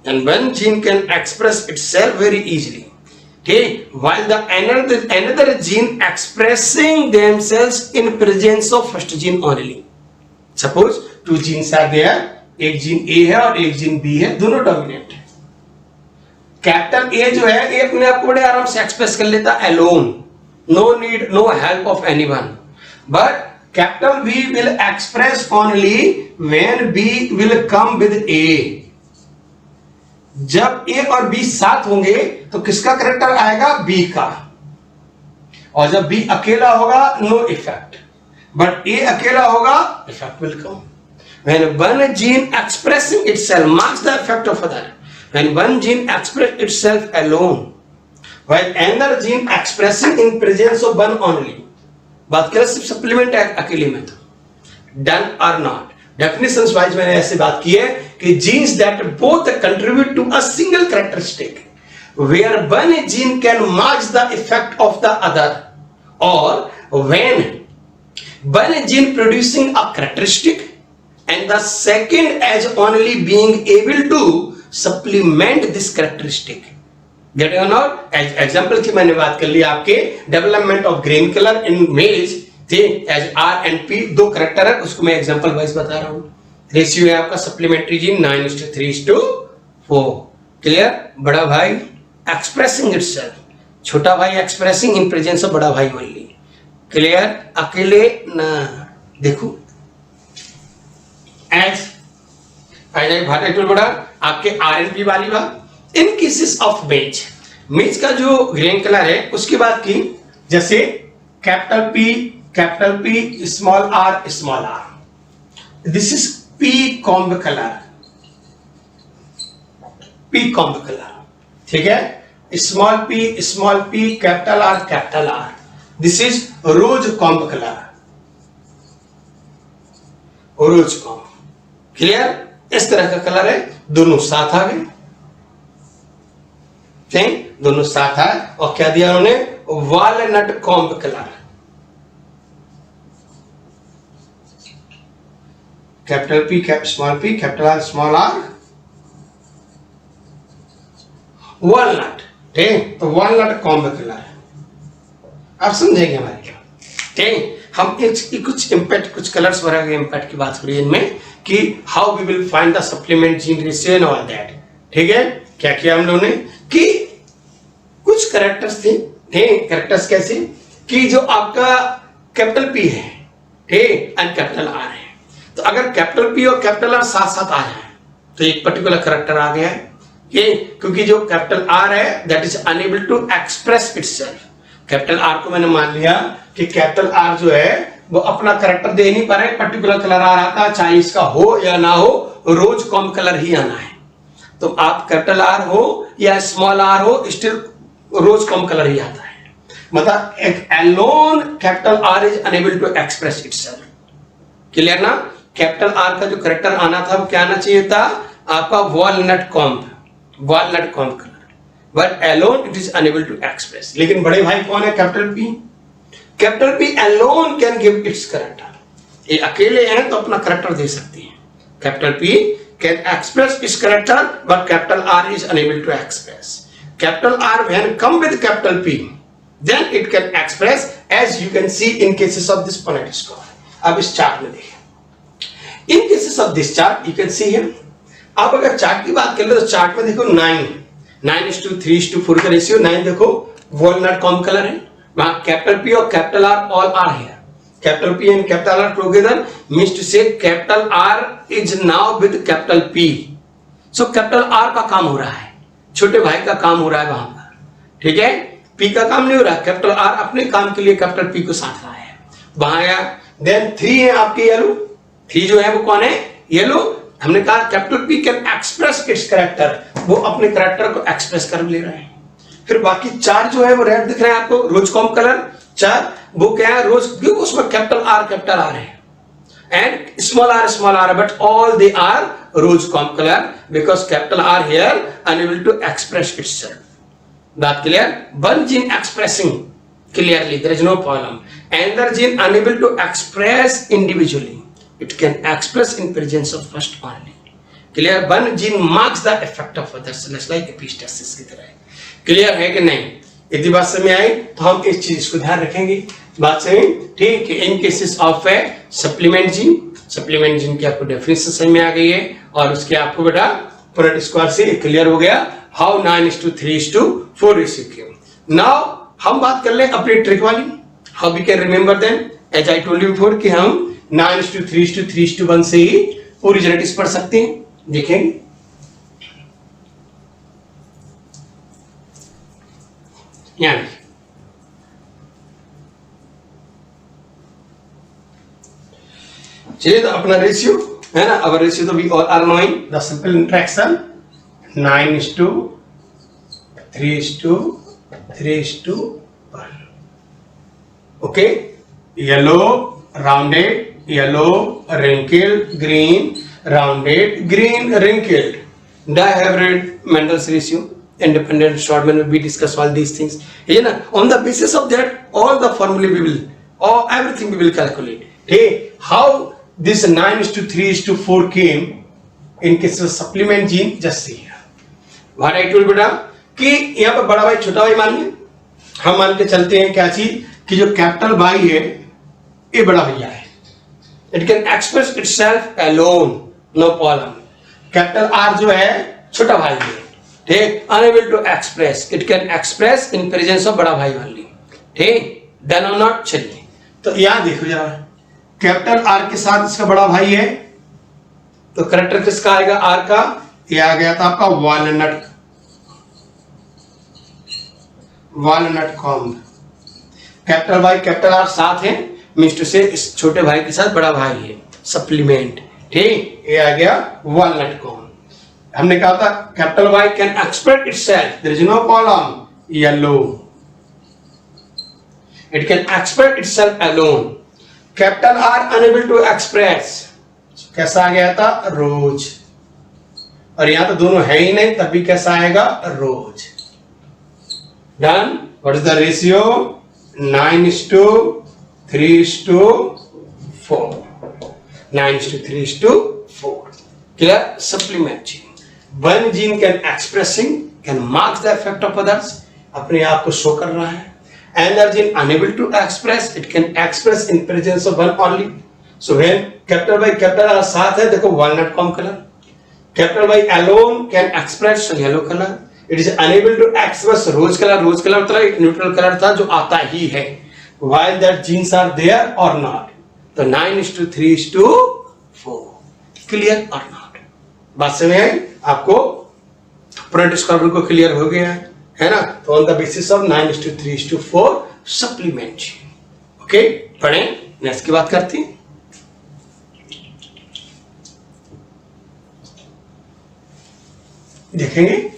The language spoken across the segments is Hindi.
and one gene can express itself very easily, okay, while the another gene expressing themselves in presence of first gene only. Suppose two genes are there, एक जीन A है और एक जीन B है, दोनों डोमिनेंट है. कैपिटल A जो है ये अपने आप को बड़े आराम से एक्सप्रेस कर लेता alone, no need, no help of anyone. But capital B will express only when B will come with A. जब A और B साथ होंगे तो किसका करेक्टर आएगा? B का. और जब B अकेला होगा नो इफेक्ट, बट A अकेला होगा effect will come. When one gene expressing itself marks the effect of other. When one gene expresses itself alone, while another gene expressing in presence of one only. बात करें सिर्फ सप्लीमेंट अकेले में तो डन और नॉट. डेफिनेशंस वाइज मैंने ऐसे बात की है कि genes that both contribute to a single characteristic where one gene can mark the effect of the other, और when one gene producing a characteristic and the second as only being able to supplement this characteristic. Get it or not? Example की मैंने बात कर ली आपके development of green colour in males थे एज R and P, दो करेक्टर है, उसको मैं एग्जांपल वाइज बता रहा हूँ. रेशियो है आपका सप्लीमेंट्री जीन 9:3:4. क्लियर? बड़ा भाई एक्सप्रेसिंग इटसेल्फ, छोटा भाई एक्सप्रेसिंग इन प्रेजेंस ऑफ बड़ा भाई ओनली. क्लियर? अकेले ना. देखो एज बड़ा आपके RNP वाली बात. इन केसेस ऑफ मेज, मेज का जो ग्रीन कलर है उसकी बात की, जैसे capital P small r, this is P comb colour, ठीक है. Small p capital R, this is rose comb colour, rose comb. Clear? इस तरह का कलर है, दोनों साथ आ गए, दोनों साथ आए. और क्या दिया उन्होंने? Walnut comb colour. Capital P capital R small r, walnut. ठीक, तो वॉलनट कॉम्ब कलर है. आप समझेंगे हमारे क्या. ठीक, हम कुछ इम्पैक्ट, कुछ कलर्स वगैरह के इम्पैक्ट की बात करिए इनमें कि how we will find the supplement gene ratio and all that. ठीक है, क्या किया हम लोगों ने कि कुछ कैरेक्टर्स थे. कैरेक्टर्स कैसे कि जो आपका कैपिटल P है, ठीक, एंड कैपिटल R है, तो अगर कैपिटल P और कैपिटल R साथ साथ आ जाए तो एक पर्टिकुलर कैरेक्टर आ गया है. ये क्योंकि जो कैपिटल R है that is enable to express itself. Capital R को मैंने मान लिया कि कैपिटल R जो है वो अपना करेक्टर दे नहीं पा रहे, पर्टिकुलर कलर आ रहा था, चाहे इसका हो या ना हो, रोज कॉम कलर ही आना है. तो आप कैपिटल R हो या स्मॉल r हो, स्टिल रोज कॉम कलर ही आता है. मतलब एक alone capital R is enable to express itself. Clear ना? कैपिटल R का जो करेक्टर आना था वो क्या आना चाहिए था? आपका walnut comb colour, but alone it is enable to express. लेकिन बड़े भाई कौन है? Capital P. Capital P alone can give its character. ये अकेले हैं तो अपना करेक्टर दे सकती हैं. Capital P can express its character, but capital R is unable to express. Capital R when come with capital P, then it can express, as you can see in cases of this Punnett score. अब इस चार्ट में देखिए. In cases of this chart, you can see here. आप अगर चार्ट की बात कर ले तो चार्ट में देखो 9:3:4 का रेशियो. 9 देखो वॉलनट कॉम्ब कलर है, वहां कैपिटल P और capital R all are here. Capital P and capital R together means to say capital R is now with capital P. So capital R का काम हो रहा है, छोटे भाई का काम हो रहा है वहां पर. ठीक है, P का काम नहीं हो रहा. कैपिटल R अपने काम के लिए कैपिटल P को साथ रहा है वहां आया. देन 3 है आपके येलो. 3 जो है वो कौन है? येलो. हमने कहा capital P can express it's character, वो अपने कैरेक्टर को एक्सप्रेस कर ले रहे हैं. फिर बाकी 4 जो है वो रेड दिख रहे हैं आपको, रोज कॉम कलर 4. वो क्या है? रोज, उसमें कैपिटल R है and small r, but all they are rose com colour because capital R here unable to express itself. बात clear? One gene expressing clearly, there is no problem. Another gene unable to express individually, it can express in presence of first only. Clear? One gene marks the effect of others, just like epistasis की तरह। क्लियर है कि नहीं? यदि बात समझ में आई तो हम इस चीज को ध्यान रखेंगे। बात समझ? ठीक है। In cases of a supplement gene की आपको डेफिनेशन समझ में आ गई है, और उसके आपको बेटा प्रोडक्ट स्क्वायर से क्लियर हो गया हाउ 9:3:4 रेशियो की। नाउ हम बात कर ले अपनी ट्रिक वाली, how we can remember them. As I told you before कि हम 9:3:3:1 से ही पूरी जेनेटिक्स पढ़ सकते हैं। देखेंगे यहां चलिए, तो अपना रेशियो है ना, अब रेशियो तो we all are knowing the simple interaction 9:3:3:1। Okay, yellow rounded, yellow wrinkled, green rounded, green wrinkled. Dihybrid Mendel's ratio, independent Shortman, we discuss all these things. You know, on the basis of that, all the formulae we will, or everything we will calculate. Hey, how this 9:3:4 came in case of supplement gene? Just see here. What I told बेटा कि यहाँ पर बड़ा भाई छोटा भाई मान लें, हम मान के चलते हैं क्या चीज कि जो कैपिटल भाई है ये बड़ा भैया है। It can express itself alone, no problem. Capital R जो है छोटा भाई है, ठीक, unable to express, it can express in presence of बड़ा भाई only, ठीक, then or not। चलिए तो यहाँ देखो जरा, कैपिटल आर के साथ इसका बड़ा भाई है, तो करेक्टर किसका आएगा? आर का। ये आ गया था आपका वॉलनट कॉम्ब। कैपिटल भाई कैपिटल आर साथ है, मीन्स टू से इस छोटे भाई के साथ बड़ा भाई है, सप्लीमेंट, ठीक। ये आ गया वॉलनट कॉम्ब। हमने कहा था capital Y can express itself, there is no column, yellow, it can express itself alone. Capital R enable to express, कैसा आ गया था? रोज। और यहां तो दोनों है ही नहीं, तभी कैसा आएगा? Rose. Done. What is the ratio? 9:3:4, 9:3:4। Clear? Supplement gene. One gene can expressing, can mark the effect of others, अपने आप को शो कर रहा है। Another gene unable to express, it can express in presence of one only. So when capital Y capital R साथ है, देखो walnut comb color. Capital Y alone can express yellow color. It is unable to express rose color. Rose color मतलब एक neutral color था जो आता ही है। While that genes are there or not. तो 9:3:4, clear or not? बात समझ में आई आपको? प्रोडक्ट स्क्वायर को क्लियर हो गया है ना? तो on the basis of 9:3:4 supplement. Okay, पढ़ें, नेक्स्ट की बात करते हैं। देखेंगे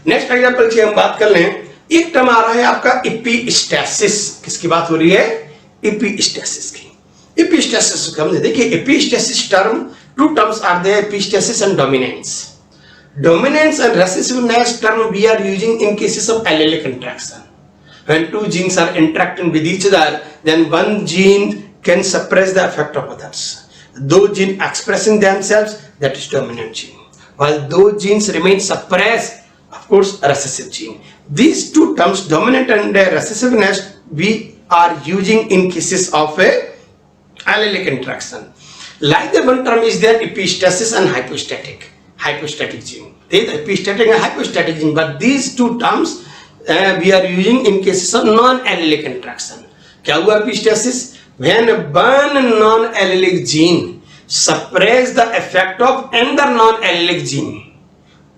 नेक्स्ट एग्जांपल की हम बात कर लें। एक टर्म आ रहा है आपका एपिस्टेसिस। किसकी बात हो रही है? एपिस्टेसिस की। एपिस्टेसिस को हम देखिए, epistasis term, two terms are there, epistasis and dominance. Dominance and recessiveness term we are using in cases of allelic interaction. When two genes are interacting with each other, then one gene can suppress the effect of others. Those genes expressing themselves, that is dominant gene. While those genes remain suppressed, of course, recessive gene. These two terms, dominant and recessiveness, we are using in cases of a allelic interaction. Like the one term is there, epistasis and hypostatic gene. They are epistatic and hypostatic gene, but these two terms we are using in cases of non-allelic interaction. क्या हुआ epistasis? When one non-allelic gene suppress the effect of another non-allelic gene.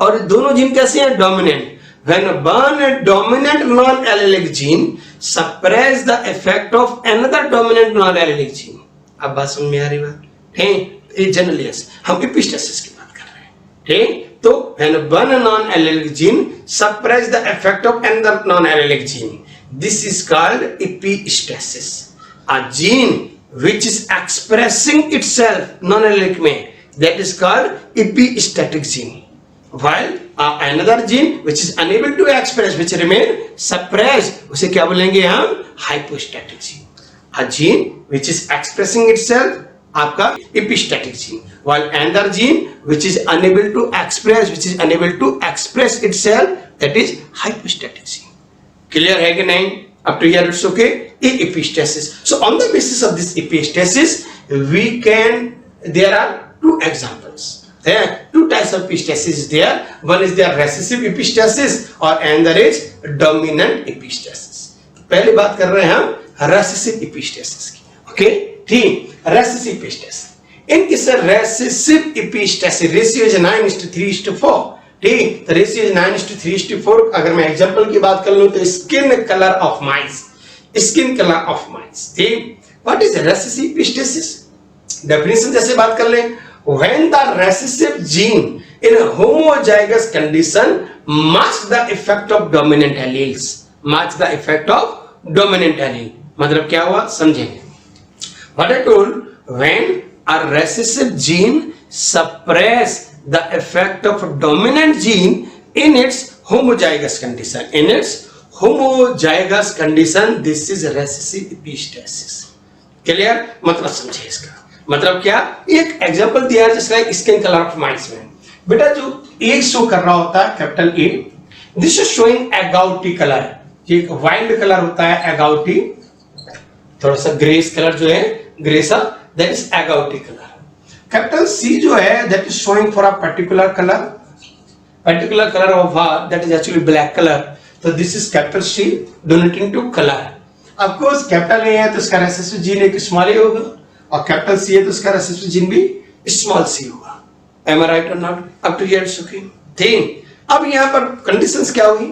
और दोनों जीन कैसे हैं? Dominant. When one dominant non-allelic gene suppress the effect of another dominant non-allelic gene. अब बात समझ में आ रही बात? ठीक, ये जनरली हम epistasis की बात कर रहे हैं, ठीक। तो when one non-allelic gene suppress the effect of another non-allelic gene, this is called epistasis. A gene which is expressing itself non-allelic में that is called epistatic gene. While another gene which is unable to express, which remain suppressed, उसे क्या बोलेंगे हम? Hypostatic gene. A gene which is expressing itself, आपका epistatic gene. While another gene which is unable to express itself, that is hypostatic gene. Clear है कि नहीं? Up to here it's okay. Epistasis. So on the basis of this epistasis, there are two examples. There are two types of epistasis there. One is their recessive epistasis or another is dominant epistasis. पहले बात कर रहे हैं हम recessive epistasis की. Okay? ठीक. Recessive epistasis. In this recessive epistasis, ratio is 9:3:4. ठीक. The ratio is 9:3:4. अगर मैं example की बात कर लूँ तो skin color of mice. Skin color of mice. ठीक. What is recessive epistasis? Definition जैसे बात कर लें. When the recessive gene in a homozygous condition masks the effect of dominant alleles. Masks the effect of dominant allele. मतलब क्या हुआ? समझेंगे. What I told, when a recessive gene suppress the effect of dominant gene in its homozygous condition. In its homozygous condition, this is recessive epistasis. Clear? मतलब समझे इसका. मतलब क्या? एक एग्जांपल दिया है जिसका स्किन कलर ऑफ माइस में. बेटा जो ए शो कर रहा होता है capital A, this is showing agouti colour. ये एक वाइल्ड कलर होता है एगाउटी, थोड़ा सा ग्रेस कलर जो है ग्रेसा, that is agouti colour. Capital C जो है that is showing for a particular colour of that is actually black colour. तो this is capital C donating to colour. Of course capital A है तो इसका रेसेसिव जीन एक स्मॉल ए होगा और कैपिटल सी है तो इसका रेसेसिव जीन भी स्मॉल सी होगा. Am I right or not? Up to here it's okay. ठीक. अब यहाँ पर कंडीशंस क्या होगी?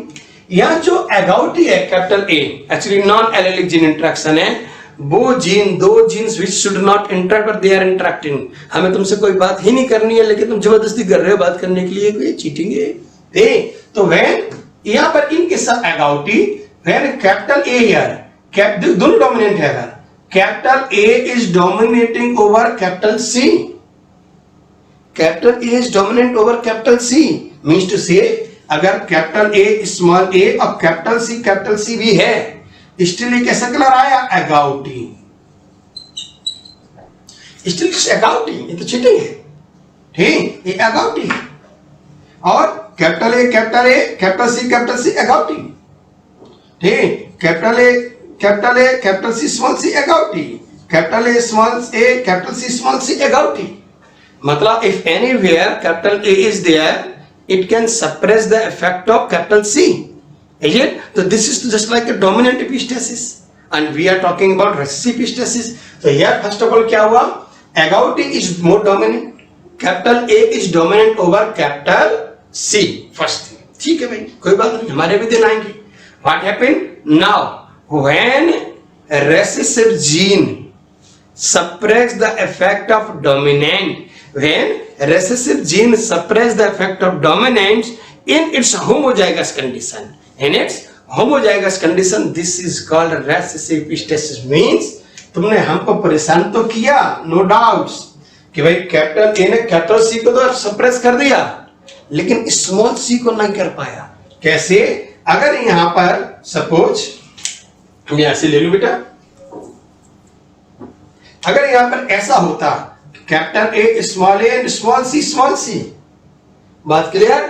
यहाँ जो एगाउटी है capital A actually non allelic gene interaction है. वो जीन दो genes which should not interact but they are interacting. हमें तुमसे कोई बात ही नहीं करनी है लेकिन तुम जबरदस्ती कर रहे हो बात करने के लिए. कोई चीटिंग है. ठीक. तो व्हेन यहाँ पर in case of agouti, when capital A here, दोनों डोमिनेंट है. अगर capital A is dominating over capital C. Capital A is dominant over capital C. Means to say, अगर capital A small a और capital C भी है, still ये कैसा कलर आया? एगाउटी. Still agouti. ये तो चीटिंग है. ठीक. ये एगाउटी और capital A, capital C agouti. ठीक. Capital C small c agouti. Capital A small a, capital C small c agouti. मतलब if anywhere capital A is there, it can suppress the effect of capital C. Is it? So this is just like a dominant epistasis, and we are talking about recessive epistasis. So here first of all क्या हुआ? Agouti is more dominant. Capital A is dominant over capital C. First thing. ठीक है भाई, कोई बात नहीं, हमारे भी दिन आएंगे. What happened? Now when recessive gene suppress the effect of dominant, when recessive gene suppress the effect of dominant in its homozygous condition, this is called recessive epistasis. Means तुमने हमको परेशान तो किया, नो डाउट्स, कि भाई कैपिटल ए ने कैपिटल सी को तो सप्रेस कर दिया लेकिन स्मॉल सी को नहीं कर पाया. कैसे? अगर यहां पर सपोज हम यहां से ले लूं बेटा, अगर यहां पर ऐसा होता कैपिटल ए स्मॉल सी, बात क्लियर?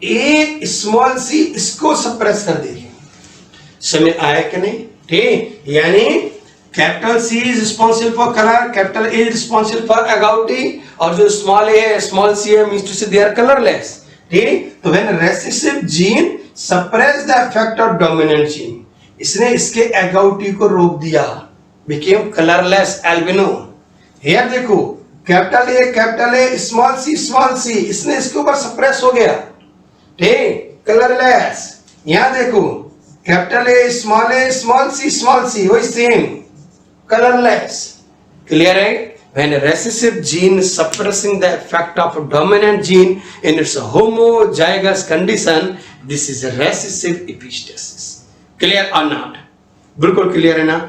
ए स्मॉल सी इसको सप्रेस कर देगी. समझ आया कि नहीं? ठीक. यानी capital C is responsible for colour, capital A is responsible for agouti, और जो स्मॉल ए है स्मॉल सी है मींस टू से दे आर कलरलेस. ठीक. तो when recessive gene suppress the effect of dominant gene, इसने इसके एगाउटी को रोक दिया, बिकेम कलरलेस एल्बिनो. हियर देखो कैपिटल ए स्मॉल सी, इसने इसके ऊपर सप्रेस हो गया. ठीक. कलरलेस. यहां देखो कैपिटल ए स्मॉल सी वही सेम कलरलेस. क्लियर है? When a recessive gene suppressing the effect of a dominant gene in its homozygous condition, this is a recessive epistasis. Clear or not? बिल्कुल क्लियर है ना?